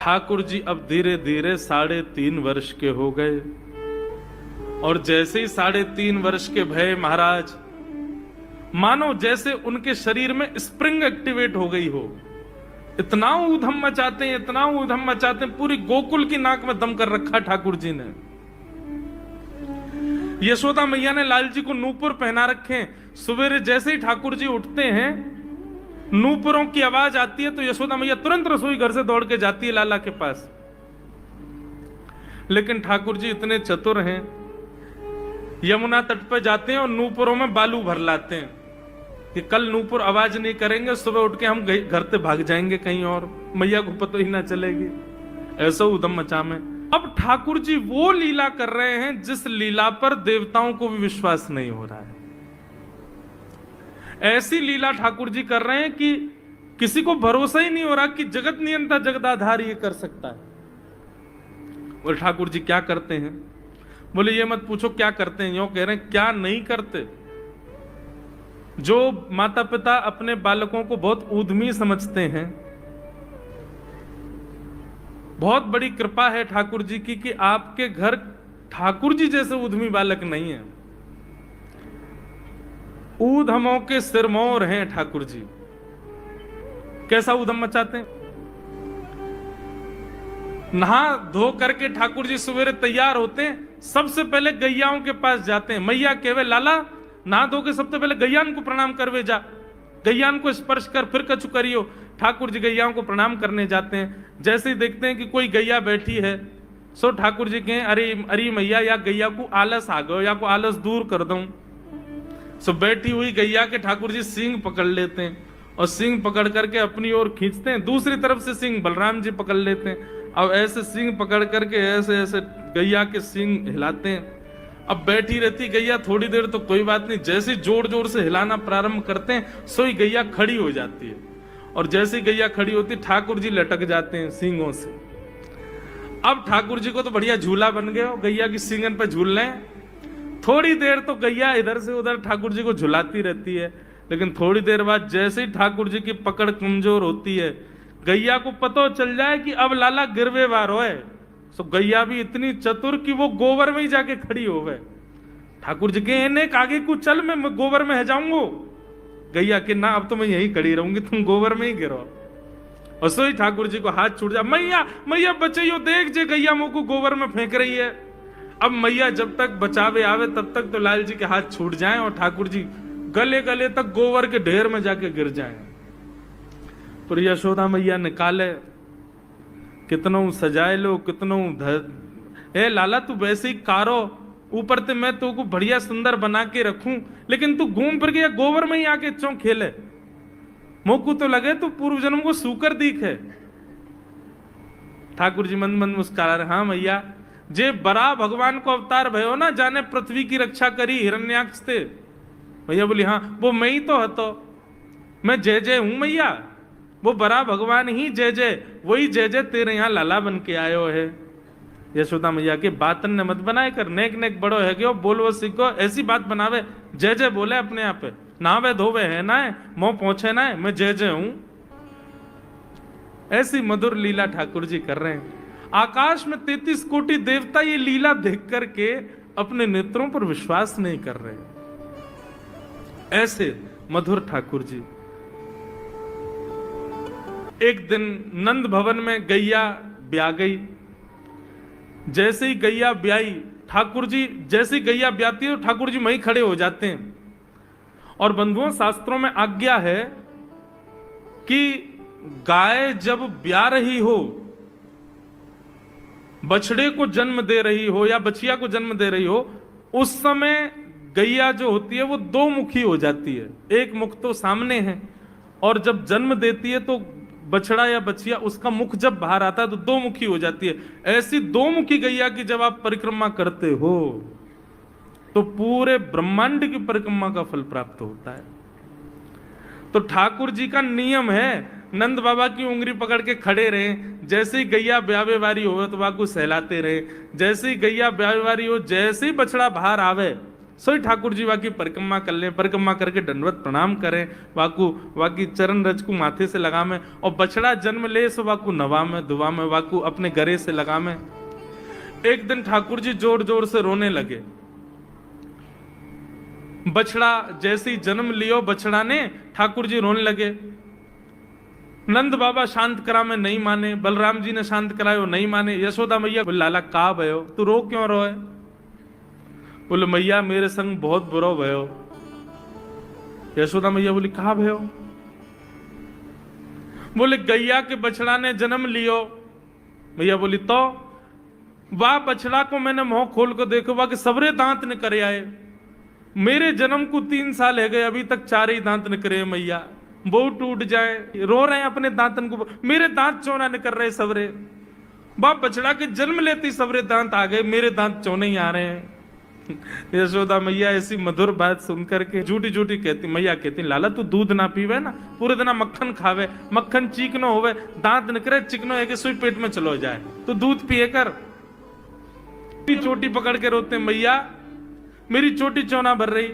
ठाकुर जी अब धीरे धीरे 3.5 वर्ष के हो गए और जैसे ही 3.5 वर्ष के भय महाराज, मानो जैसे उनके शरीर में स्प्रिंग एक्टिवेट हो गई हो। इतना ऊधम मचाते हैं, इतना ऊधम मचाते हैं, पूरी गोकुल की नाक में दम कर रखा ठाकुर जी ने। यशोदा मैया ने लाल जी को नूपुर पहना रखे। सवेरे जैसे ही ठाकुर जी उठते हैं, नूपुरों की आवाज आती है तो यशोदा मैया तुरंत रसोई घर से दौड़ के जाती है लाला के पास। लेकिन ठाकुर जी इतने चतुर हैं, यमुना तट पर जाते हैं और नूपुरों में बालू भर लाते हैं कि कल नूपुर आवाज नहीं करेंगे, सुबह उठ के हम घर से भाग जाएंगे कहीं और, मैया को पता ही ना चलेगी। ऐसा उधम मचा में अब ठाकुर जी वो लीला कर रहे हैं जिस लीला पर देवताओं को भी विश्वास नहीं हो रहा है। ऐसी लीला ठाकुर जी कर रहे हैं कि किसी को भरोसा ही नहीं हो रहा कि जगत नियंता जगदाधार ये कर सकता है। और ठाकुर जी क्या करते हैं? बोले ये मत पूछो क्या करते हैं, यूं कह रहे हैं क्या नहीं करते। जो माता पिता अपने बालकों को बहुत ऊधमी समझते हैं, बहुत बड़ी कृपा है ठाकुर जी की कि आपके घर ठाकुर जी जैसे ऊधमी बालक नहीं है। ऊधमों के सिरमौर हैं ठाकुर जी। कैसा ऊधम मचाते हैं? नहा धो करके ठाकुर जी सवेरे तैयार होते हैं, सबसे पहले गैयाओं के पास जाते हैं। मैया कहवे लाला नहा धो के सबसे पहले गैयान को प्रणाम करवे जा, गैयान को स्पर्श कर फिर कछु करियो। ठाकुर जी गैयाओं को प्रणाम करने जाते हैं। जैसे ही देखते हैं कि कोई गैया बैठी है, सो ठाकुर जी कहें अरे अरे मैया या गैया को आलस आ गयो, या को आलस दूर कर दूं। सो बैठी हुई गैया के ठाकुर जी सींग पकड़ लेते हैं और सींग पकड़ करके अपनी ओर खींचते हैं। दूसरी तरफ से सींग बलराम जी पकड़ लेते हैं। अब ऐसे सींग पकड़ करके ऐसे ऐसे गैया के सींग हिलाते हैं। अब बैठी रहती गैया थोड़ी देर तो कोई बात नहीं, जैसे जोर जोर से हिलाना प्रारंभ करते हैं सोई गैया खड़ी हो जाती है। और जैसे गैया खड़ी होती ठाकुर जी लटक जाते हैं सींगों से। अब ठाकुर जी को तो बढ़िया झूला बन गया, गैया की सींगन पे झूल रहे हैं। थोड़ी देर तो गैया इधर से उधर ठाकुर जी को झुलाती रहती है, लेकिन थोड़ी देर बाद जैसे ही ठाकुर जी की पकड़ कमजोर होती है, गैया को पता चल जाए कि अब लाला गिरवे वार है। सो गैया भी इतनी चतुर कि वो गोबर में ही जाके खड़ी हो गए। ठाकुर जी के ने आगे को चल, मैं गोबर में है जाऊंगो। गैया के ना अब तो मैं यही खड़ी रहूंगी, तुम गोबर में ही गिरो। और सो ही ठाकुर जी को हाथ छूट जा, मैया मैया बचाइयो, देख जे गैया मुंह को गोबर में फेंक रही है। अब मैया जब तक बचावे आवे तब तक तो लाल जी के हाथ छूट जाएं और ठाकुर जी गले गले तक गोबर के ढेर में जाके गिर जाएं। पर यशोदा मैया निकाले, कितनों सजाए लो, कितनों ए लाला तू वैसे ही कारो, ऊपर से मैं तो को बढ़िया सुंदर बना के रखूं, लेकिन तू घूम फिर के गोबर में ही आके चौं खेले। मोकू तो लगे तू पूर्व जन्म को सूकर दीख है। ठाकुर जी मन मन मुस्कुरा रहे, हाँ मैया जे बरा भगवान को अवतार भयो ना, जाने पृथ्वी की रक्षा करी हिरण्याक्ष थे। भैया बोली हाँ वो मैं ही तो हतो, मैं जय जय हूं मैया, वो बरा भगवान ही जय जय, वही जय जय तेरे यहाँ लाला बन के आयो है। यशोदा मैया के बातन ने मत बनाए कर, नेक नेक बड़ो है क्यों बोलवो सीखो, ऐसी बात बनावे, जय जय बोले अपने आप पे, नावे धोवे है ना है, मोह पहुंचे ना है, मैं जय जय हूं। ऐसी मधुर लीला ठाकुर जी कर रहे हैं। आकाश में 33 कोटि देवता ये लीला देख करके अपने नेत्रों पर विश्वास नहीं कर रहे। ऐसे मधुर ठाकुर जी। एक दिन नंद भवन में गैया ब्याह गई। जैसे ही गैया ब्याई, ठाकुर जी जैसे ही गैया ब्याती है ठाकुर जी वहीं खड़े हो जाते हैं। और बंधुओं शास्त्रों में आज्ञा है कि गाय जब ब्याह रही हो, बछड़े को जन्म दे रही हो या बछिया को जन्म दे रही हो, उस समय गैया जो होती है वो दो मुखी हो जाती है। एक मुख तो सामने है, और जब जन्म देती है तो बछड़ा या बछिया उसका मुख जब बाहर आता है तो दो मुखी हो जाती है। ऐसी दो मुखी गैया की जब आप परिक्रमा करते हो तो पूरे ब्रह्मांड की परिक्रमा का फल प्राप्त होता है। तो ठाकुर जी का नियम है, नंद बाबा की उंगली पकड़ के खड़े रहे, जैसे ही गैया ब्यावे वारी हो तो वाकू सहलाते रहे, जैसे ही गैया ब्यावे वारी हो, जैसे ही बछड़ा बाहर आवे सोई ठाकुर जी वाकी परिक्रमा कर ले, परिक्रमा करके दंडवत प्रणाम करें, वाकी चरण रज को माथे से लगा में, और बछड़ा जन्म ले सो वाकू नवा में दुआ में, वाकू अपने गरे से लगा में। एक दिन ठाकुर जी जोर जोर से रोने लगे। बछड़ा जैसे ही जन्म लियो बछड़ा ने, ठाकुर जी रोने लगे। नंद बाबा शांत करा में नहीं माने, बलराम जी ने शांत करायो नहीं माने। यशोदा मैया बोले लाला का भयो, तू रो क्यों रोए? बोले मैया मेरे संग बहुत बुरा भयो। यशोदा मैया बोली कहा भयो? बोले गैया के बछड़ा ने जन्म लियो। मैया बोली तो वाह बछड़ा को मैंने मुंह खोल कर देखो, वाह के सबरे दांत निकरे आए। मेरे जन्म को 3 साल है गए, अभी तक 4 ही दांत निकरे मैया। वो टूट जाए, रो रहे हैं अपने दांतन को, मेरे दांत चौना निकल रहे सबरे। बाप बछड़ा के जन्म लेती सबरे दांत आ गए, मेरे दांत चौने ही आ रहे हैं। यशोदा मैया ऐसी मधुर बात सुनकर के झूठी झूठी कहती, मैया कहती लाला तू दूध ना पीवे ना, पूरे दिन मक्खन खावे, मक्खन चीकनो होवे, दांत निकले चिकनो है कि सुई पेट में चलो जाए, तो दूध पिए कर। चोटी पकड़ के रोते मैया मेरी चोटी चौना भर रही।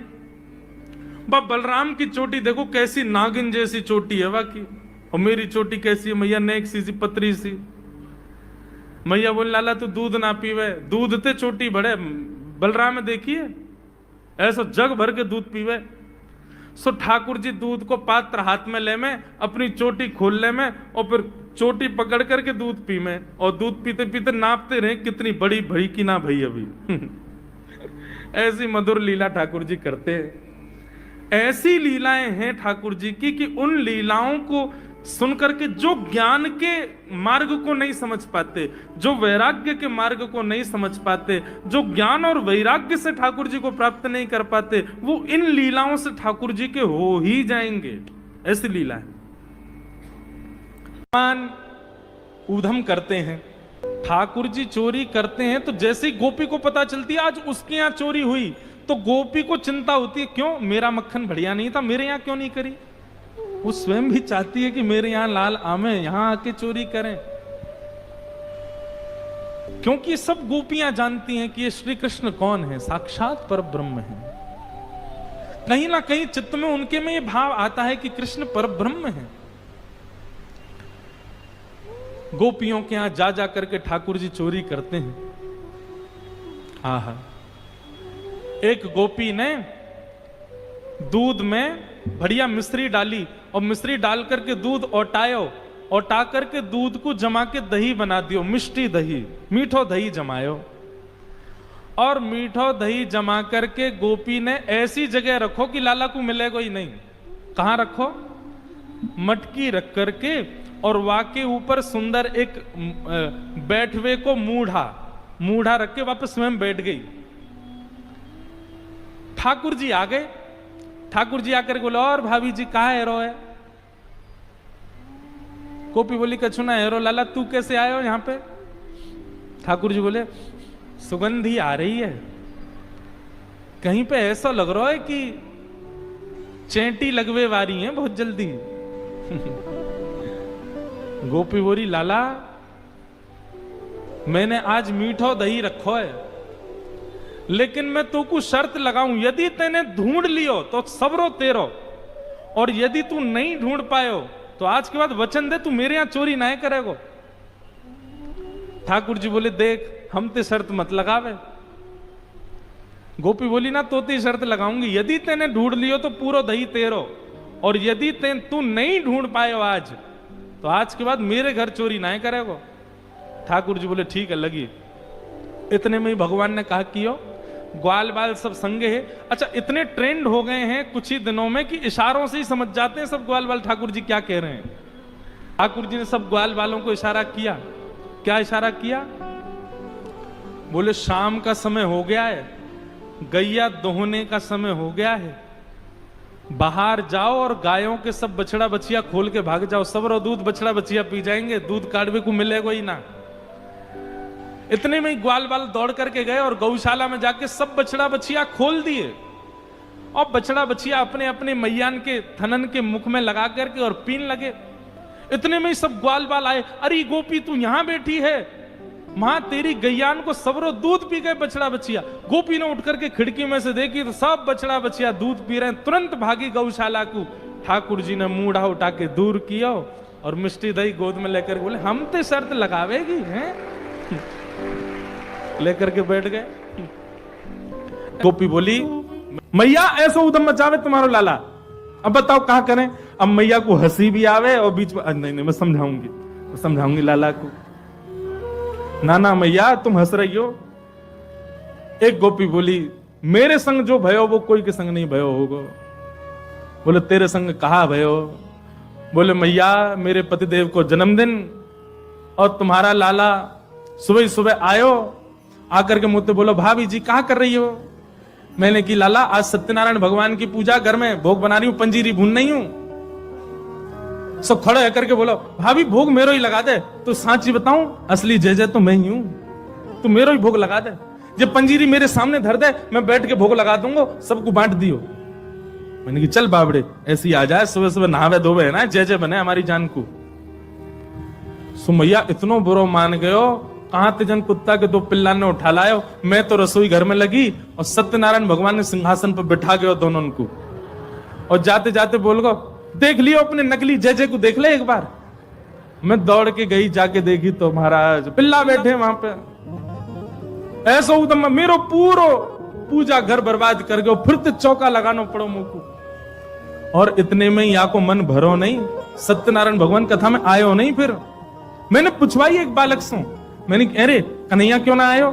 बाप बलराम की चोटी देखो कैसी नागिन जैसी चोटी है वाकी, और मेरी चोटी कैसी है मैया, नेक सी पतरी सी। मैया बोल लाला तू दूध ना पीवे, दूध ते चोटी बढ़े। बलराम देखिए ऐसा जग भर के दूध पीवे। सो ठाकुर जी दूध को पात्र हाथ में ले में, अपनी चोटी खोल ले में, और फिर चोटी पकड़ करके दूध पी में, और दूध पीते पीते नापते रहे कितनी बड़ी भई की ना भई अभी। ऐसी मधुर लीला ठाकुर जी करते हैं। ऐसी लीलाएं हैं ठाकुर जी की कि उन लीलाओं को सुनकर के जो ज्ञान के मार्ग को नहीं समझ पाते, जो वैराग्य के मार्ग को नहीं समझ पाते, जो ज्ञान और वैराग्य से ठाकुर जी को प्राप्त नहीं कर पाते, वो इन लीलाओं से ठाकुर जी के हो ही जाएंगे। ऐसी लीला है। ऊधम करते हैं, ठाकुर जी चोरी करते हैं, तो जैसे ही गोपी को पता चलती है आज उसके यहाँ चोरी हुई, तो गोपी को चिंता होती है, क्यों मेरा मक्खन बढ़िया नहीं था, मेरे यहाँ क्यों नहीं करी। वो स्वयं भी चाहती है कि मेरे यहाँ लाल आमे, यहां आके चोरी करें। क्योंकि सब गोपियां जानती हैं कि ये श्री कृष्ण कौन है, साक्षात पर ब्रह्म है। कहीं ना कहीं चित्त में उनके में ये भाव आता है कि कृष्ण पर ब्रह्म है। गोपियों के यहां जा जा करके ठाकुर जी चोरी करते हैं। आहा, एक गोपी ने दूध में बढ़िया मिश्री डाली, और मिश्री डाल करके दूध ओटायो, ओटा करके दूध को जमा के दही बना दियो, मिष्टी दही, मीठो दही जमायो। और मीठो दही जमा करके गोपी ने ऐसी जगह रखो कि लाला को मिलेगा ही नहीं। कहां रखो? मटकी रख करके, और वाके ऊपर सुंदर एक बैठवे को मूढ़ा रख के वापस स्वयं बैठ गई। ठाकुर जी आ गए। ठाकुर जी आकर बोले और भाभी जी कहा हेरो है? गोपी बोली कछु ना हेरो। लाला तू कैसे आए हो यहां पे? ठाकुर जी बोले सुगंधी आ रही है, कहीं पे ऐसा लग रहा है कि चेंटी लगवे वारी है बहुत जल्दी। गोपी बोली लाला मैंने आज मीठो दही रखो है, लेकिन मैं तो को शर्त लगाऊं, यदि तेने ढूंढ लियो तो सबरो तेरो, और यदि तू नहीं ढूंढ पायो तो आज के बाद वचन दे तू मेरे यहां चोरी ना करेगो। ठाकुर जी बोले देख हम ते शर्त मत लगावे। गोपी बोली ना तो ते शर्त लगाऊंगी, यदि तेने ढूंढ लियो तो पूरा दही तेरो, और यदि तू नहीं ढूंढ पायो आज तो आज के बाद मेरे घर चोरी ना करेगो। ठाकुर जी बोले ठीक है लगी। इतने में ही भगवान ने कहा कियो ग्वाल बाल सब संगे है। अच्छा इतने ट्रेंड हो गए हैं कुछ ही दिनों में कि इशारों से ही समझ जाते हैं सब ग्वाल बाल ठाकुर जी क्या कह रहे हैं। ठाकुर जी ने सब ग्वाल बालों को इशारा किया। क्या इशारा किया? बोले शाम का समय हो गया है, गैया दोहने का समय हो गया है, बाहर जाओ और गायों के सब बछड़ा बछिया खोल के भाग जाओ, सब रो दूध बछड़ा बछिया पी जाएंगे, दूध काढ़वे को मिलेगा ही ना। इतने में ही ग्वाल बाल दौड़ करके गए और गौशाला में जाके सब बछड़ा बछिया खोल दिए, और बछड़ा बछिया अपने अपने मैयान के थनन के मुख में लगा करके और पीन लगे। इतने में ही सब ग्वाल बाल आए, अरे गोपी तू यहां बैठी है, मां तेरी गैयान को सबरो दूध पी गए बछड़ा बछिया। गोपी ने उठ करके खिड़की में से देखी तो सब बछड़ा बछिया दूध पी रहे हैं। तुरंत भागी गौशाला को। ठाकुर जी ने मूढ़ा उठा के दूर किया और मिष्टी दही गोद में लेकर बोले हम ते शर्त लगावेगी हैं। लेकर के बैठ गए। गोपी बोली मैया ऐसा उदम मचावे तुम्हारो लाला, अब बताओ कहां करें। अब मैया को हंसी भी आवे और बीच में नहीं मैं समझाऊंगी लाला को। ना मैया तुम हंस रही हो। एक गोपी बोली मेरे संग जो भयो वो कोई के संग नहीं भयो होगा। बोले तेरे संग कहा भयो। बोले मैया मेरे पतिदेव को जन्मदिन और तुम्हारा लाला सुबह सुबह आयो, आकर के मुझसे बोलो भाभी जी कहा कर रही हो। मैंने की लाला आज सत्यनारायण भगवान की पूजा, घर में भोग बना रही हूं, पंजीरी भून नहीं हूं। सब खड़े होकर के बोलो भाभी भोग मेरो ही लगा दे। तो सांची बताऊं असली जय जय तो मैं ही हूं, तू मेरो ही भोग लगा दे। जब पंजीरी मेरे सामने धर दे मैं बैठ के भोग लगा दूंगा, सबको बांट दियो। मैंने की चल बाबड़े ऐसी आ जाए, सुबह सुबह नहावे धोवे है ना, जय जय बने हमारी जान को। सुमैया इतनो बुरो मान गयो, कहां तेजन कुत्ता के दो पिल्ला ने उठा लायो। मैं तो रसोई घर में लगी और सत्यनारायण भगवान ने सिंहासन पर बिठा गयो दोनों को। और जाते जाते बोल गो देख लियो अपने नकली जय जय को, देख ले एक बार। मैं दौड़ के गई, जाके देखी तो महाराज पिल्ला बैठे वहां पे। ऐसा उदम मेरो पूरो पूजा घर बर्बाद कर गयो, फिर तो चौका लगाना पड़ो मुंह को। और इतने में यहाँ को मन भरो नहीं, सत्यनारायण भगवान कथा में आयो नहीं। फिर मैंने पूछवाई एक बालक से, मैंने अरे कन्हैया क्यों ना आयो।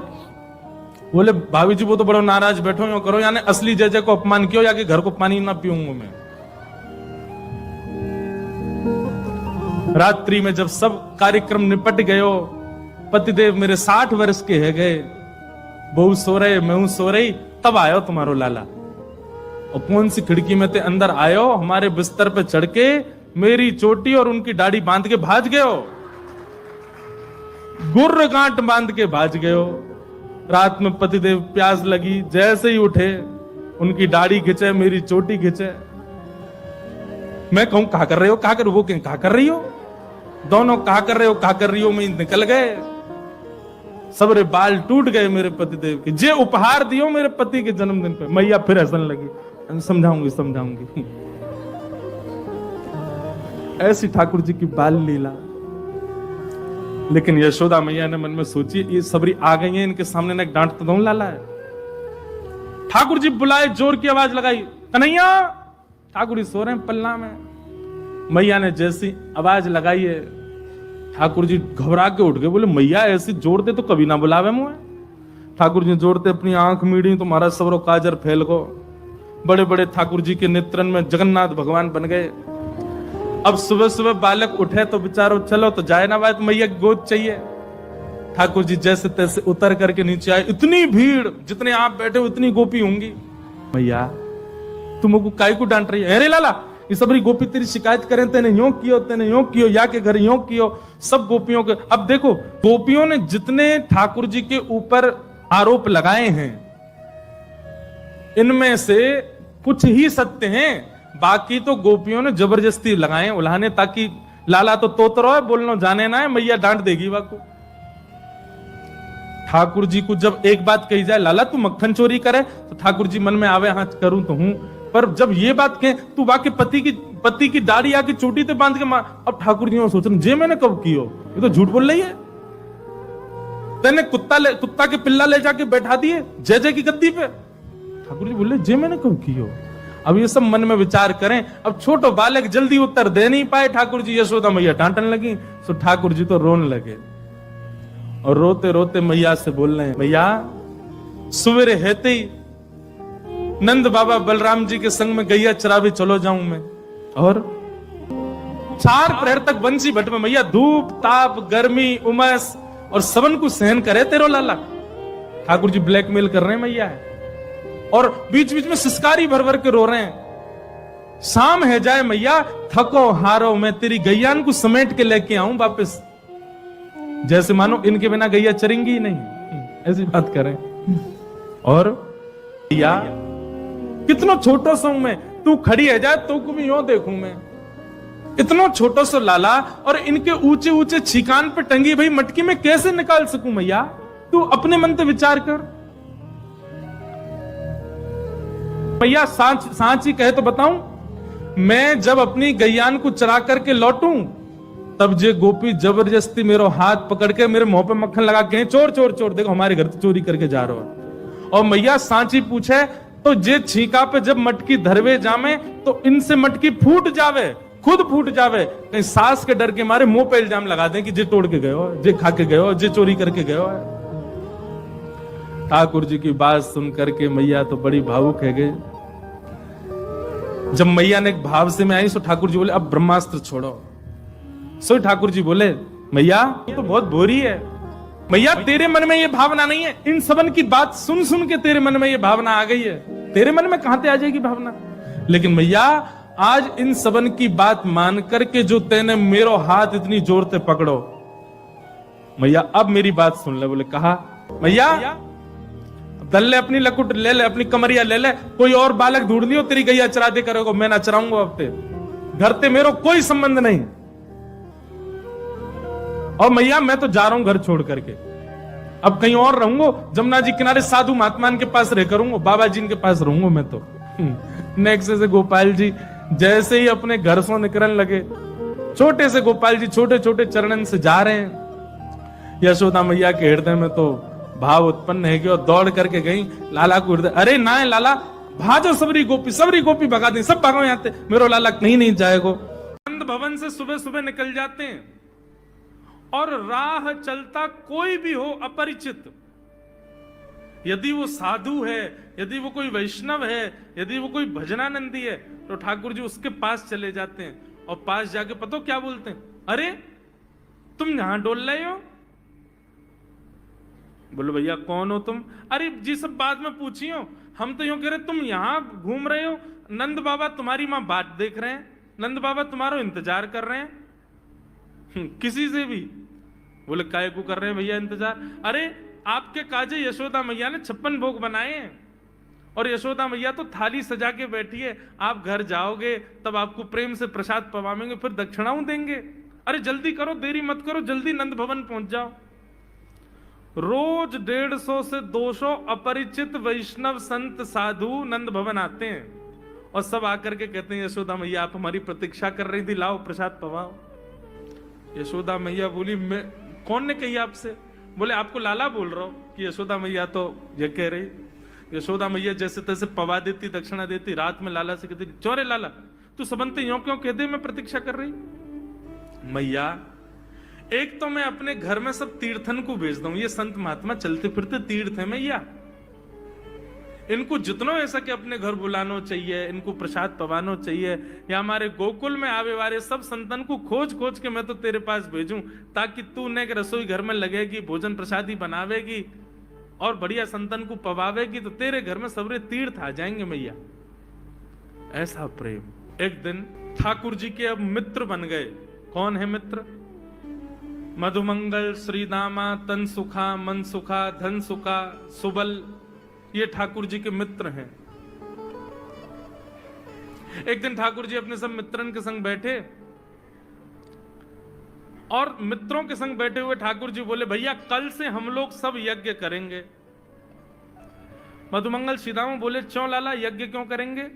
बोले भाभी जी वो तो बड़ो नाराज बैठो यो करो, यानी असली जय जय को अपमान कियो, या कि घर को पानी ना पीऊंगा मैं। रात्रि में जब सब कार्यक्रम निपट गयो, पतिदेव मेरे 60 वर्ष के है गए, बहू सो रहे मैं सो रही, तब आयो तुम्हारो लाला। और कौन सी खिड़की में ते अंदर आयो, हमारे बिस्तर पे चढ़ के मेरी चोटी और उनकी दाढ़ी बांध के भाज गयो, गुर्र गांठ बांध के भाज गयो। रात में पतिदेव प्यास लगी, जैसे ही उठे उनकी दाढ़ी खिंचे, मेरी चोटी खिंचे। मैं कहूं कहा कर रहे हो, कहा कर, वो कहा कर रही हो, दोनों कहा कर रहे हो, कहा कर रही हो, मैं निकल गए। सबरे बाल टूट गए मेरे पतिदेव के। जे उपहार दियो मेरे पति के जन्मदिन पे। मैया फिर हंसने लगी, समझाऊंगी। ऐसी ठाकुर जी की बाल लीला। लेकिन यशोदा मैया ने मन में सोची ये सबरी आ गई है, इनके सामने ना डांट तो दो लाला है। ठाकुर जी बुलाए, जोर की आवाज लगाई कन्हैया। ठाकुर जी सो रहे हैं पल्ला में। मैया ने जैसी आवाज लगाई है, ठाकुर जी घबरा के उठ गए। बोले मैया ऐसी जोर दे तो कभी ना बुलावे मुझे। ठाकुर जी जोड़ते अपनी आंख मीड़ी तो महाराज सबरो काजर फैल गो। बड़े बड़े ठाकुर जी के नेत्रन में जगन्नाथ भगवान बन गए। अब सुबह सुबह बालक उठे तो बेचारो चलो तो जाए ना बात, मैया की गोद चाहिए। ठाकुर जी जैसे तैसे उतर करके नीचे आए। इतनी भीड़, जितने आप बैठे उतनी गोपी होंगी। मैया तुमको काय को डांट रही है। अरे लाला ये सबरी गोपी तेरी शिकायत करें, तेने यूं कियो, या के घर यूं कियो। सब गोपियों के, अब देखो गोपियों ने जितने ठाकुर जी के ऊपर आरोप लगाए हैं, इनमें से कुछ ही सत्य हैं, बाकी तो गोपियों ने जबरदस्ती लगाए उल्हाने, ताकि लाला तो तोतरो है, बोलना जाने ना है, मैया डांट देगी वाको। ठाकुर जी को जब एक बात कही जाए लाला तू मक्खन चोरी करे, तो ठाकुर जी मन में आवे हाँ करूं तो हूं, पर जब ये बात कहे तू वाके पति की दाढ़ी आके चोटी ते बांध के मार, अब ठाकुर जी सोच रहे जे मैंने कब कियो, ये तो झूठ बोल रही है। तेने कुत्ता के पिल्ला ले जाके बैठा दिए जय जय की गद्दी पे। ठाकुर जी बोले जे मैंने कब कियो। अब ये सब मन में विचार करें। अब छोटो बालक जल्दी उत्तर दे नहीं पाए ठाकुर जी। यशोदा मैया डांटने लगी, तो ठाकुर जी तो रोने लगे और रोते रोते मैया से बोल रहे हैं, मैया सवेरे हेते ही नंद बाबा बलराम जी के संग में गैया चरावे चलो जाऊं मैं, और 4 प्रहर तक बंसी भट में मैया धूप ताप गर्मी उमस और सबन को सहन करे तेरो लाला। ठाकुर जी ब्लैकमेल कर रहे हैं मैया है, और बीच बीच में सिसकारी भर भर के रो रहे हैं। शाम है जाए मैया, थको हारो मैं तेरी गैयान को समेट के लेके आऊं वापस, जैसे मानो इनके बिना गैया चरेंगी ही नहीं, ऐसी बात करें। और भैया कितना छोटा सा हूं मैं, तू खड़ी है जाए तो को भी यूं देखूं मैं। इतना छोटा सा लाला और इनके ऊंचे ऊंचे छिकान पे टंगी भाई मटकी में कैसे निकाल सकूं मैया? तू अपने मन से विचार कर। मैया सांच ही कहे तो बताऊं, मैं जब अपनी गैयान को चरा करके लौटूं तब जे गोपी जबरदस्ती मेरा हाथ पकड़ के मेरे मुंह पे मक्खन लगा के चोर चोर चोर, देखो हमारे घर तो चोरी करके जा रहा हो। और मैया सांची पूछे तो जे छीका पे जब मटकी धरवे जामे तो इनसे मटकी फूट जावे, खुद फूट जावे, कहीं सास के डर के मारे मुंह पे इल्जाम लगा दें कि जे तोड़ के गए हो, जे खा के गए हो, जे चोरी करके गए हो। ठाकुर जी की बात सुन करके मैया तो बड़ी भावुक है गई। जब मैया ने एक भाव से में आई सो ठाकुर जी बोले अब ब्रह्मास्त्र छोड़ो। सो ठाकुर जी बोले मैया ये तो बहुत बोरी है, मैया तेरे मन में ये भावना नहीं है, इन सबन की बात सुन सुन के तेरे मन में ये भावना आ गई है, तेरे मन में कहां से आ जाएगी भावना? लेकिन मैया आज इन सबन की बात मान करके जो तेने मेरो हाथ इतनी जोर से पकड़ो, मैया अब मेरी बात सुन ले। बोले कहा मैया दल ले अपनी लकुट ले ले, अपनी कमरिया ले ले, कोई और बालक ढूंढ लियो तेरी गैया चरा दे करोगे, मैं ना चराऊंगा अब ते घर ते मेरो कोई संबंध नहीं। और मैया मैं तो जा रहा हूं घर छोड़ करके, अब कहीं और रहूंगा, जमुना जी किनारे साधु महात्मान के पास रह करूंगा, बाबा जी के पास रहूंगा मैं तो। नेक्स्ट से गोपाल जी जैसे ही अपने घर से निकलने लगे, छोटे से गोपाल जी छोटे छोटे चरणन से जा रहे हैं। यशोदा मैया के हृदय में तो भाव उत्पन्न है कि और दौड़ करके गई लाला को हृदय, अरे ना है लाला भाजो, सबरी गोपी भगा दी, सब भागो यहाँ से, मेरो लाला कहीं नहीं जाएगो। नंद भवन से सुबह सुबह निकल जाते हैं और राह चलता कोई भी हो अपरिचित, यदि वो साधु है, यदि वो कोई वैष्णव है, यदि वो कोई भजनानंदी है, तो ठाकुर जी उसके पास चले जाते हैं और पास जाके पता क्या बोलते हैं, अरे तुम यहां डोल रहे हो? बोलो भैया कौन हो तुम? अरे जी सब बाद में पूछियो, हम तो यूं कह रहे तुम यहां घूम रहे हो, नंद बाबा तुम्हारी मां बात देख रहे हैं, नंद बाबा तुम्हारा इंतजार कर रहे हैं। किसी से भी? बोले काय को कर रहे हैं भैया इंतजार? अरे आपके काजे यशोदा मैया ने 56 भोग बनाए हैं और यशोदा मैया तो थाली सजा के बैठी है, आप घर जाओगे तब आपको प्रेम से प्रसाद पवाएंगे, फिर दक्षिणाओं देंगे। अरे जल्दी करो, देरी मत करो, जल्दी नंद भवन पहुंच जाओ। रोज 150 से 200 अपरिचित वैष्णव संत साधु नंद भवन आते हैं और सब आकर के कहते हैं यशोदा मैया आप हमारी प्रतीक्षा कर रही थी, लाओ प्रसाद पवाओ। यशोदा मैया बोली मैं कौन ने कही आपसे? बोले आपको लाला बोल रहा हूं कि यशोदा मैया तो ये कह रही। यशोदा मैया जैसे तैसे पवा देती, दक्षिणा देती, रात में लाला से कहती चोरे लाला तू सबंते यूं क्यों कह दे मैं प्रतीक्षा कर रही? मैया एक तो मैं अपने घर में सब तीर्थन को भेज दूं, ये संत महात्मा चलते फिरते तीर्थ है मैया, इनको जितना ऐसा कि अपने घर बुलाना चाहिए, इनको प्रसाद पवाना चाहिए, या हमारे गोकुल में आवे वाले सब संतन को खोज खोज के मैं तो तेरे पास भेजूं ताकि तू ने रसोई घर में लगेगी, भोजन प्रसादी बनावेगी और बढ़िया संतन को पवावेगी तो तेरे घर में सबरे तीर्थ आ जाएंगे मैया। ऐसा प्रेम। एक दिन ठाकुर जी के अब मित्र बन गए। कौन है मित्र? मधुमंगल, श्रीदामा, तन सुखा, मन सुखा, धन सुखा, सुबल, ये ठाकुर जी के मित्र हैं। एक दिन ठाकुर जी अपने सब मित्रन के संग बैठे और मित्रों के संग बैठे हुए ठाकुर जी बोले भैया कल से हम लोग सब यज्ञ करेंगे। मधुमंगल सीधामा बोले क्यों लाला यज्ञ क्यों करेंगे?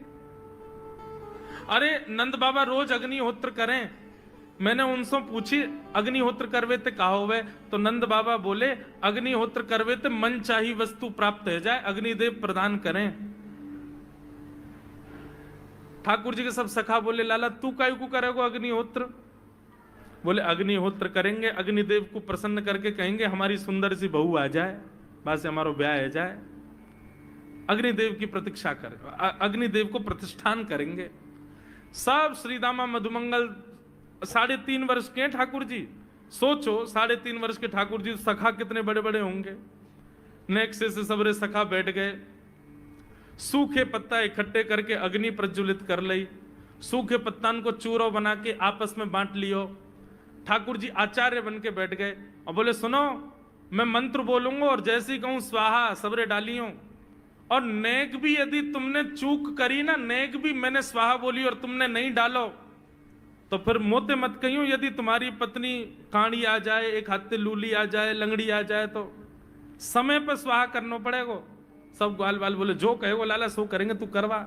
अरे नंद बाबा रोज अग्निहोत्र करें, मैंने उनसे पूछी अग्निहोत्र करवे ते कहा होवे, तो नंद बाबा बोले अग्निहोत्र करवे ते मन चाही वस्तु प्राप्त हो जाए, अग्निदेव प्रदान करें। ठाकुर जी के सब सखा बोले लाला तू काय को करेगो अग्निहोत्र? बोले अग्निहोत्र करेंगे, अग्निदेव को प्रसन्न करके कहेंगे हमारी सुंदर सी बहू आ जाए, बस हमारा ब्याह हो जाए। अग्निदेव की प्रतीक्षा करें, अग्निदेव को प्रतिष्ठान करेंगे। सब श्रीदामा मधुमंगल 3.5 वर्ष के ठाकुर जी, सोचो 3.5 वर्ष के ठाकुर जी, सखा कितने बड़े बड़े होंगे। नेक्स्ट से सबरे सखा बैठ गए, सूखे पत्ता इकट्ठे करके अग्नि प्रज्वलित कर ली, सूखे पत्तान को चूरो बना के आपस में बांट लियो। ठाकुर जी आचार्य बन के बैठ गए और बोले सुनो मैं मंत्र बोलूंगा और जैसे ही कहूं स्वाहा सबरे डालियो, और नेक भी यदि तुमने चूक करी ना, नेक भी मैंने स्वाहा बोली और तुमने नहीं डालो तो फिर मोते मत कहियो, यदि तुम्हारी पत्नी काणी आ जाए, एक हाथे लूली आ जाए, लंगड़ी आ जाए, तो समय पर स्वाहा करना पड़ेगा। सब ग्वाल बाल बोले जो कहेगो लाला सो करेंगे, तू करवा।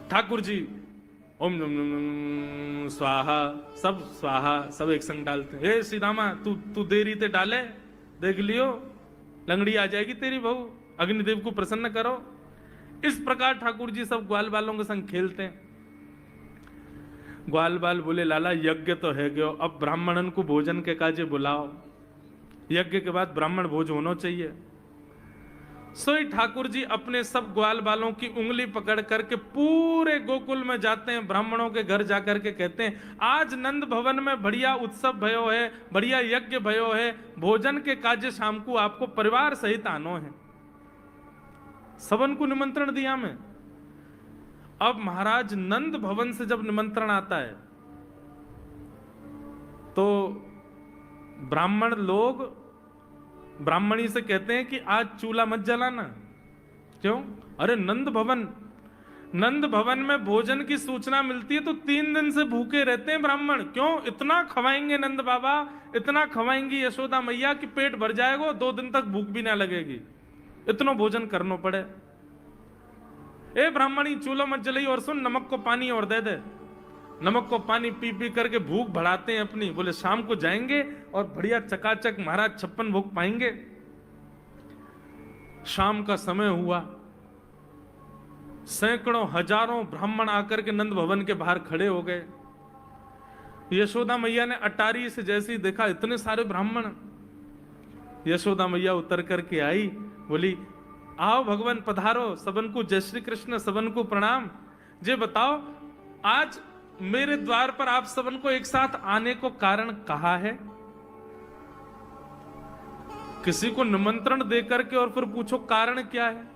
ठाकुर जी ओम नम नम नम स्वाहा, सब स्वाहा, सब एक संग डालते। हे सीधामा तू देरी ते डाले, देख लियो लंगड़ी आ जाएगी तेरी बहू, अग्निदेव को प्रसन्न करो। इस प्रकार ठाकुर जी सब ग्वाल बालों के संग खेलते हैं। ग्वाल बाल बोले लाला यज्ञ तो है गयो, अब ब्राह्मणन को भोजन के काजे बुलाओ, यज्ञ के बाद ब्राह्मण भोज होना चाहिए। सोई ठाकुर जी अपने सब ग्वाल बालों की उंगली पकड़ करके पूरे गोकुल में जाते हैं, ब्राह्मणों के घर जाकर के कहते हैं आज नंद भवन में बढ़िया उत्सव भयो है, बढ़िया यज्ञ भयो है, भोजन के काजे शाम को आपको परिवार सहित आनो है। सबन को निमंत्रण दिया मैं। अब महाराज नंद भवन से जब निमंत्रण आता है तो ब्राह्मण लोग ब्राह्मणी से कहते हैं कि आज चूल्हा मत जलाना। क्यों? अरे नंद भवन में भोजन की सूचना मिलती है तो 3 दिन से भूखे रहते हैं ब्राह्मण। क्यों? इतना खवाएंगे नंद बाबा, इतना खवाएंगी यशोदा मैया कि पेट भर जाएगा, 2 दिन तक भूख भी ना लगेगी, इतना भोजन करना पड़े। ए ब्राह्मणी चूल्हा मत जलाई, और सुन नमक को पानी और दे दे। नमक को पानी पी पी करके भूख बढ़ाते हैं अपनी। बोले शाम को जाएंगे और बढ़िया चकाचक महाराज 56 भोग पाएंगे। शाम का समय हुआ, सैकड़ों हजारों ब्राह्मण आकर के नंद भवन के बाहर खड़े हो गए। यशोदा मैया ने अटारी से जैसे ही देखा इतने सारे ब्राह्मण, यशोदा मैया उतर करके आई, बोली आओ भगवान पधारो, सबन को जय श्री कृष्ण, सबन को प्रणाम। जे बताओ आज मेरे द्वार पर आप सबन को एक साथ आने को कारण कहा है? किसी को निमंत्रण देकर के और फिर पूछो कारण क्या है,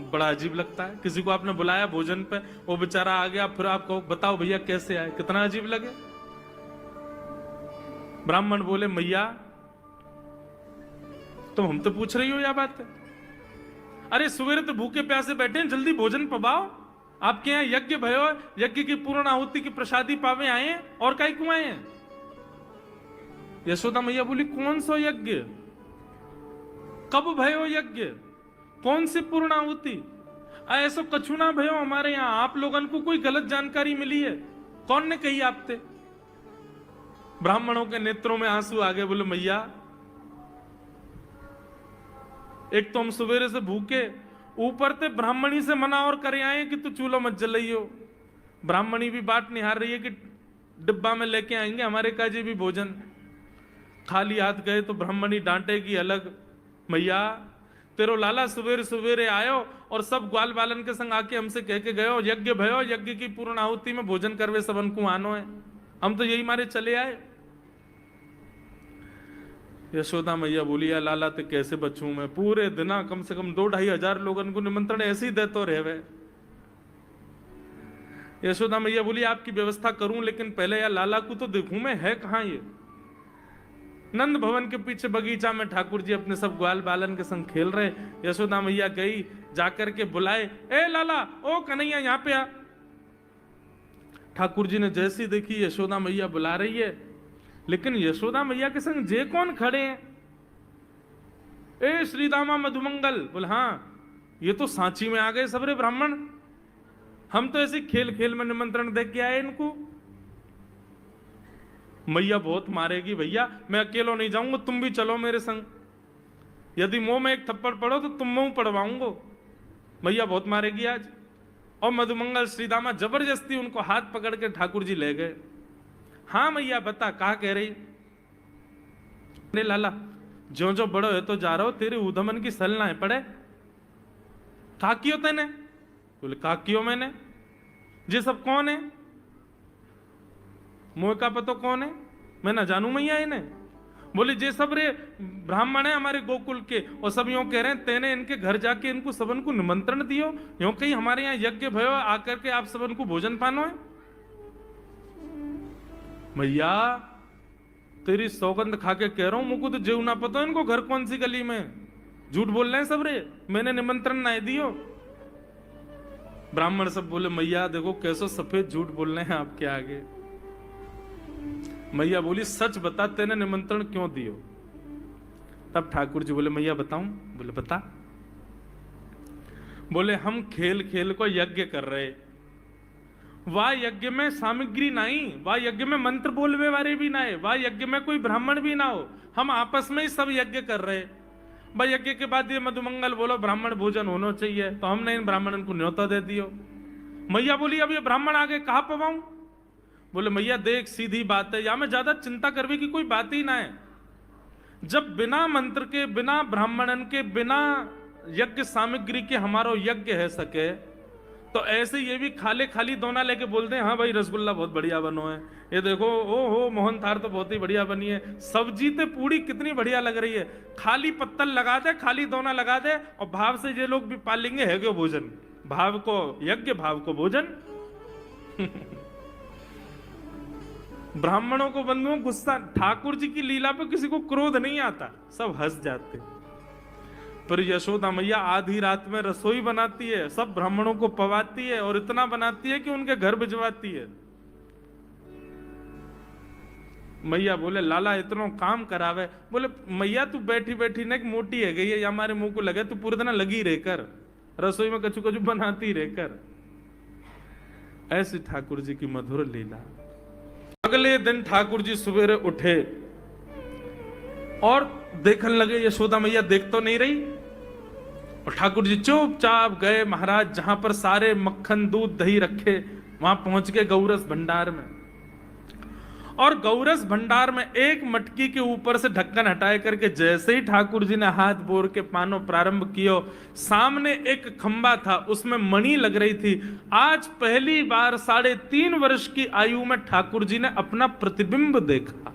बड़ा अजीब लगता है। किसी को आपने बुलाया भोजन पे, वो बेचारा आ गया, फिर आप कहो बताओ भैया कैसे आए, कितना अजीब लगे। ब्राह्मण बोले मैया तुम हमसे पूछ रही हो या बात है? अरे सवेरे तो भूखे प्यासे बैठे हैं, जल्दी भोजन पवाओ। आपके यहाँ यज्ञ भयो, यज्ञ की पूर्ण आहुति की प्रसादी पावे आए हैं, और काई क्यों आए हैं? यशोदा मैया बोली कौन सा यज्ञ, कब भयो यज्ञ, कौन सी पूर्ण आहुति? ऐसा कछु ना भयो हमारे यहाँ, आप लोगों को कोई गलत जानकारी मिली है, कौन ने कही आपसे? ब्राह्मणों के नेत्रों में आंसू आ गए। बोले मैया एक तो हम सवेरे से भूखे, ऊपर से ब्राह्मणी से मना और करे आए कि तू चूल्हा मत जलाइयो। ब्राह्मणी भी बात निहार रही है कि डिब्बा में लेके आएंगे हमारे काजी भी भोजन। खाली हाथ गए तो ब्राह्मणी डांटेगी अलग। मैया तेरो लाला सवेरे सवेरे आयो और सब ग्वाल बालन के संग आके हमसे कह के गयो यज्ञ भयो, यज्ञ की पूर्ण आहुति में भोजन करवे सबन को आनो है, हम तो यही मारे चले आए। यशोदा मैया बोली या लाला तो कैसे बचूं मैं, पूरे दिना कम से कम 2-2.5 हजार लोगों को निमंत्रण ऐसे ही देते रहे। यशोदा मैया बोली आपकी व्यवस्था करूं, लेकिन पहले यार लाला को तो देखूं मैं, है कहां ये। नंद भवन के पीछे बगीचा में ठाकुर जी अपने सब ग्वाल बालन के संग खेल रहे। यशोदा मैया गई, जाकर के बुलाए, ए लाला ओ कन्हैया यहाँ पे आ। ठाकुर जी ने जैसी देखी यशोदा मैया बुला रही है, लेकिन यशोदा मैया के संग जे कौन खड़े हैं? ए श्रीदामा मधुमंगल। बोले हाँ ये तो सांची में आ गए सबरे ब्राह्मण, हम तो ऐसे खेल खेल में निमंत्रण दे के आए इनको। मैया बहुत मारेगी भैया, मैं अकेला नहीं जाऊंगा, तुम भी चलो मेरे संग, यदि मुंह में एक थप्पड़ पड़ो तो तुम मुंह पड़वाऊंगा। मैया बहुत मारेगी आज। और मधुमंगल श्रीदामा जबरदस्ती उनको हाथ पकड़ के ठाकुर जी ले गए। हाँ मैया बता कहा कह रही? अरे लाला जो जो बड़ो है तो जा रहा हो, तेरे उधमन की सल ना है पड़े। काकियो तेने? बोले काकियो मैंने। ये सब कौन है? मोह का पतो कौन है? मैं ना जानू मैया इन्हें। बोले जे सब रे ब्राह्मण है हमारे गोकुल के, और सब यूं कह रहे हैं तेने इनके घर जाके इनको सबन को निमंत्रण दियो, यूं कहीं हमारे यहाँ यज्ञ भयो आकर के आप सबन को भोजन पानो है। मैया तेरी सौगंध खा के कह रहा हूं, मुझको तो जेव ना पता इनको घर कौन सी गली में, झूठ बोल रहे हैं सब रे, मैंने निमंत्रण ना दियो। ब्राह्मण सब बोले मैया देखो कैसे सफेद झूठ बोल रहे हैं आपके आगे। मैया बोली सच बता तेने निमंत्रण क्यों दियो। तब ठाकुर जी बोले मैया बताऊं? बोले बता। बोले हम खेल खेल को यज्ञ कर रहे, वाह यज्ञ में सामग्री नहीं, वाह यज्ञ में मंत्र बोलवे वाले भी ना है, वाह यज्ञ में कोई ब्राह्मण भी ना हो, हम आपस में ही सब यज्ञ कर रहे। भाई यज्ञ के बाद ये मधुमंगल बोलो ब्राह्मण भोजन होना चाहिए, तो हमने इन ब्राह्मणों को न्योता दे दियो। मैया बोली अब ये ब्राह्मण आगे कहां पवाऊं? बोले मैया देख सीधी बात है, या में ज्यादा चिंता करने की कोई बात ही ना है। जब बिना मंत्र के, बिना ब्राह्मणन के, बिना यज्ञ सामग्री के हमारा यज्ञ है सके, तो ऐसे ये भी खाले खाली दोना लेके बोलते हैं हाँ भाई रसगुल्ला बहुत बढ़िया बनो है, ये देखो ओ हो मोहन थार तो बहुत ही बढ़िया बनी है, सब्जी तो पूरी कितनी बढ़िया लग रही है, खाली पत्तल लगा दे, खाली दोना लगा दे, और भाव से ये लोग भी पाल लेंगे है क्यों भोजन, भाव को यज्ञ भाव को भोजन। ब्राह्मणों को बंधुओं गुस्सा, ठाकुर जी की लीला पे किसी को क्रोध नहीं आता, सब हंस जाते। पर यशोदा मैया आधी रात में रसोई बनाती है, सब ब्राह्मणों को पवाती है, और इतना बनाती है कि उनके घर भिजवाती है। मैया बोले लाला इतना काम करावे। बोले मैया तू बैठी बैठी ना मोटी है गई है, हमारे मुंह को लगे, तू पूरे दिन लगी रहकर रसोई में कछु कछु बनाती रहकर। ऐसी ठाकुर जी की मधुर लीला। अगले दिन ठाकुर जी सवेरे उठे और देखने लगे यशोदा मैया देख तो नहीं रही, और ठाकुर जी चुपचाप गए महाराज जहां पर सारे मक्खन दूध दही रखे, वहां पहुंच गए गौरस भंडार में। और गौरस भंडार में एक मटकी के ऊपर से ढक्कन हटाए करके जैसे ही ठाकुर जी ने हाथ बोर के पानो प्रारंभ कियो, सामने एक खंबा था, उसमें मणि लग रही थी। आज पहली बार 3.5 वर्ष की आयु में ठाकुर जी ने अपना प्रतिबिंब देखा।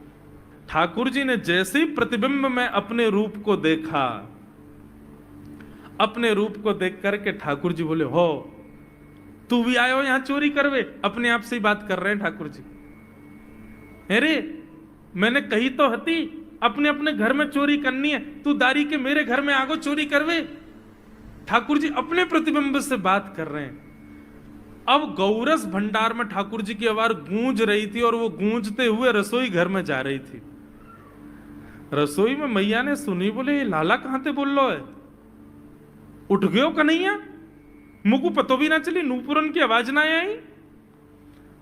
ठाकुर जी ने जैसे ही प्रतिबिंब में अपने रूप को देखा, अपने रूप को देख करके ठाकुर जी बोले हो तू भी आयो यहां चोरी करवे? अपने आप से ही बात कर रहे हैं ठाकुर जी। अरे मैंने कही तो हती अपने अपने घर में चोरी करनी है, तू दारी के मेरे घर में आगो चोरी करवे? ठाकुर जी अपने प्रतिबिंब से बात कर रहे हैं। अब गौरस भंडार में ठाकुर जी की आवाज गूंज रही थी, और वो गूंजते हुए रसोई घर में जा रही थी। रसोई में मैया ने सुनी, बोले लाला कहां ते बोल लो है, उठ गयो कन्हैया? मुझको पतो भी ना चली, नूपुरन की आवाज ना आई।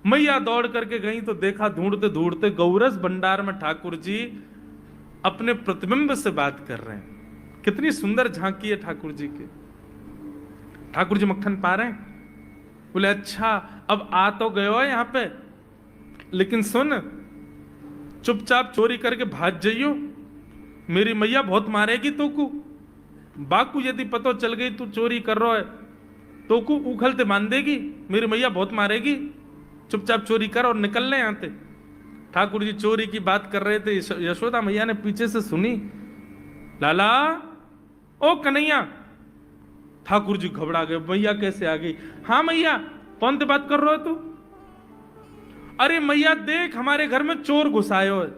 मैया दौड़ करके गई तो देखा ढूंढते ढूंढते गौरस भंडार में ठाकुर जी अपने प्रतिबिंब से बात कर रहे हैं। कितनी सुंदर झांकी है ठाकुर जी की। ठाकुर जी मक्खन पा रहे हैं। बोले अच्छा अब आ तो गयो है यहां पे, लेकिन सुन चुपचाप चोरी करके भाग जाइयो, मेरी मैया बहुत मारेगी तो को। बाकू यदि पतो चल गई तू चोरी कर रहा है तो को उखलते बांध देगी, मेरी मैया बहुत मारेगी, चुपचाप चोरी कर और निकल ले यहां से। ठाकुर जी चोरी की बात कर रहे थे, यशोदा मैया ने पीछे से सुनी, लाला ओ कन्हैया। ठाकुर जी घबरा गए, मैया कैसे आ गई? हाँ मैया कौन सी बात कर रहे हो तू? अरे मैया देख हमारे घर में चोर घुसायो है।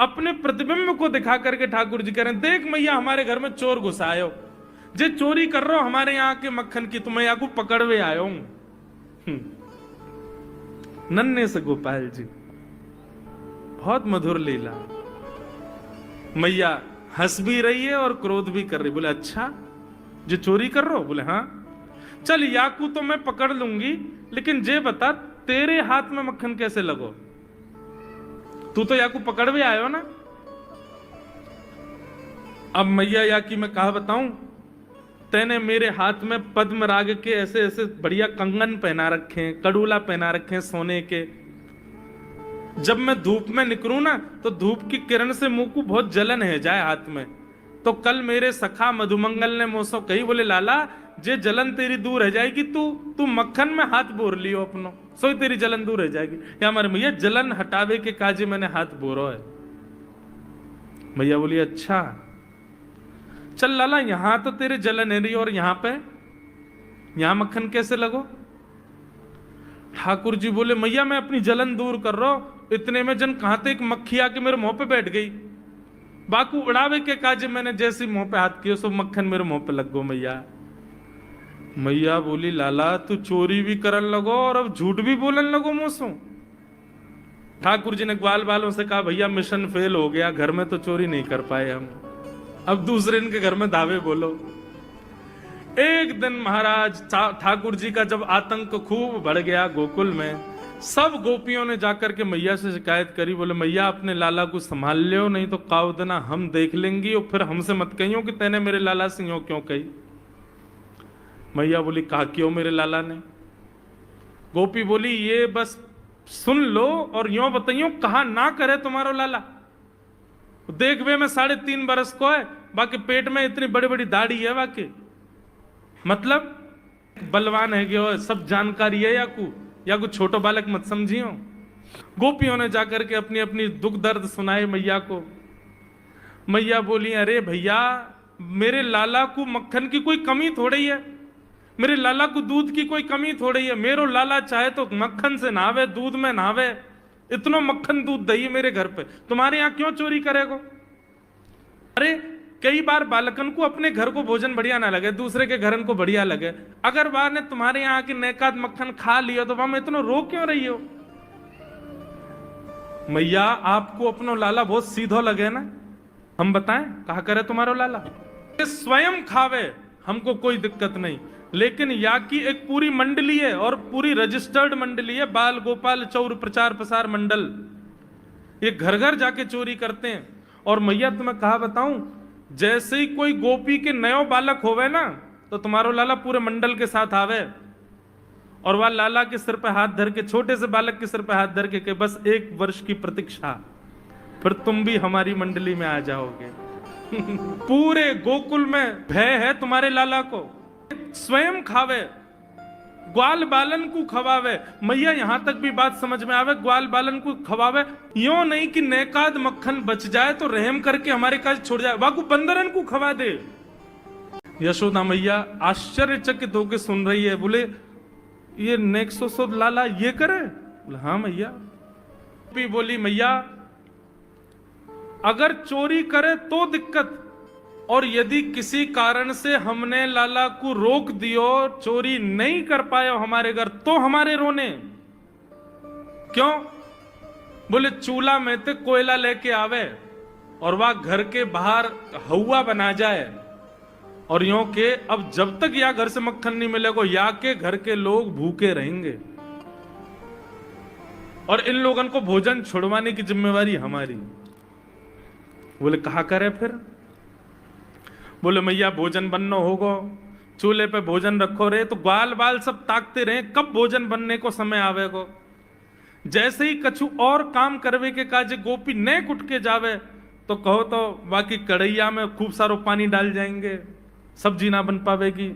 अपने प्रतिबिंब को दिखा करके ठाकुर जी कह रहे हैं देख मैया हमारे घर में चोर घुसायो, जे चोरी कर रहे हो हमारे यहाँ के मक्खन की, तुम्हें यहाँ को पकड़वे आयो हूं। नन्हे से गोपाल जी, बहुत मधुर लीला। मैया हंस भी रही है और क्रोध भी कर रही। बोले अच्छा जो चोरी कर रहे हो? बोले हाँ। चल याकू तो मैं पकड़ लूंगी, लेकिन जे बता तेरे हाथ में मक्खन कैसे लगो? तू तो याकू पकड़ भी आयो ना। अब मैया याकी मैं कहा बताऊं, तेने मेरे हाथ में पद्म राग के ऐसे ऐसे बढ़िया कंगन पहना रखे हैं, कड़ूला पहना रखे हैं सोने के। जब मैं धूप में निकलूं ना तो धूप की किरण से मुंह को बहुत जलन है जाए हाथ में। तो कल मेरे सखा मधुमंगल ने मुझसे कही, बोले लाला जे जलन तेरी दूर रह जाएगी, तू मक्खन में हाथ बोर लियो अपनो, सो तेरी जलन दूर रह जाएगी। या हमारे मैया जलन हटावे के काजे मैंने हाथ बोरो है। मैया बोली अच्छा चल लाला यहां तो तेरे जलन है रही, और यहां मक्खन कैसे लगो? ठाकुर जी बोले मैया मैं अपनी जलन दूर कर रहा हूं, इतने में जन कहां तक मक्खी आके मेरे मुंह पे बैठ गई। बाकू उड़ावे के काजे मैंने जैसे मुंह पे हाथ किया सो मक्खन मेरे मुंह पे लग गो। मैया मैया बोली लाला तू चोरी भी करन लगो और अब झूठ भी बोलन लगो मुझसे। ठाकुर जी ने ग्वाल वालों से कहा भैया मिशन फेल हो गया, घर में तो चोरी नहीं कर पाए हम, अब दूसरे इनके घर में दावे बोलो। एक दिन महाराज ठाकुर जी का जब आतंक खूब बढ़ गया गोकुल में, सब गोपियों ने जाकर के मैया से शिकायत करी, बोले मैया अपने लाला को संभाल लियो, नहीं तो काव देना हम देख लेंगी और फिर हमसे मत कहियो कि तेने मेरे लाला से यूं क्यों कही। मैया बोली कहा क्यों मेरे लाला ने? गोपी बोली ये बस सुन लो और यूं बताइयो कहा ना करे तुम्हारो लाला। देख वे मैं 3.5 बरस को है, बाकी पेट में इतनी बड़ी बड़ी दाढ़ी है, बाकी मतलब बलवान है कि सब जानकारी है या कुछ छोटो बालक मत समझियो। गोपियों ने जाकर के अपनी अपनी दुख दर्द सुनाए मैया को। मैया बोली अरे भैया मेरे लाला को मक्खन की कोई कमी थोड़ी है, मेरे लाला को दूध की कोई कमी थोड़ी है, मेरो लाला चाहे तो मक्खन से नहावे, दूध में नहावे, इतना मक्खन दूध दही मेरे घर पे, तुम्हारे यहाँ क्यों चोरी करेगो? अरे कई बार बालकन को अपने घर को भोजन बढ़िया ना लगे, दूसरे के घर को बढ़िया लगे, अगर बार ने तुम्हारे यहाँ की नेकात मक्खन खा लियो तो वहां में इतना रो क्यों रही हो? मैया आपको अपनो लाला बहुत सीधो लगे ना, हम बताएं कहा करे तुम्हारो लाला? स्वयं खावे हमको कोई दिक्कत नहीं, लेकिन या की एक पूरी मंडली है और पूरी रजिस्टर्ड मंडली है, बाल गोपाल चौर प्रचार प्रसार मंडल, ये घर घर जाके चोरी करते हैं। और मैया तुम्हें कहा बताऊं, जैसे ही कोई गोपी के नयो बालक होवे ना तो तुम्हारो लाला पूरे मंडल के साथ आवे और वह लाला के सिर पे हाथ धर के, छोटे से बालक के सिर पे हाथ धर के बस 1 वर्ष की प्रतीक्षा, फिर तुम भी हमारी मंडली में आ जाओगे। पूरे गोकुल में भय है तुम्हारे लाला को, स्वयं खावे, ग्वाल बालन को खवावे। मैया यहां तक भी बात समझ में आवे, ग्वाल बालन को खवावे, यो नहीं कि नेकाद मक्खन बच जाए तो रहम करके हमारे काज छोड़ जाए, वाकू बंदरन को खवा दे। यशोदा मैया आश्चर्यचकित होकर सुन रही है, बोले ये नेक्सो लाला ये करे? बोले हाँ मैया। बोली मैया अगर चोरी करे तो दिक्कत, और यदि किसी कारण से हमने लाला को रोक दियो, चोरी नहीं कर पाए हमारे घर, तो हमारे रोने क्यों? बोले चूल्हा में ते कोयला लेके आवे और वह घर के बाहर हवा बना जाए और यूं के अब जब तक या घर से मक्खन नहीं मिलेगा या के घर के लोग भूखे रहेंगे और इन लोगों को भोजन छुड़वाने की जिम्मेवारी हमारी। बोले कहा करे फिर? बोले मैया भोजन बनना होगा, चूल्हे पे भोजन रखो रे, तो ग्वाल बाल सब ताकते रहे कब भोजन बनने को समय आवेगो। जैसे ही कछु और काम करवे के काजे गोपी ने कुट के जावे तो कहो तो बाकी कढ़ैया में खूब सारो पानी डाल जाएंगे, सब्जी ना बन पावेगी,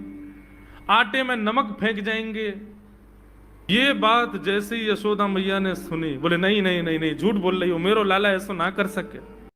आटे में नमक फेंक जाएंगे। ये बात जैसे ही यशोदा मैया ने सुनी, बोले नहीं नहीं नहीं नहीं, झूठ बोल रही हो, मेरो लाला ऐसा ना कर सके।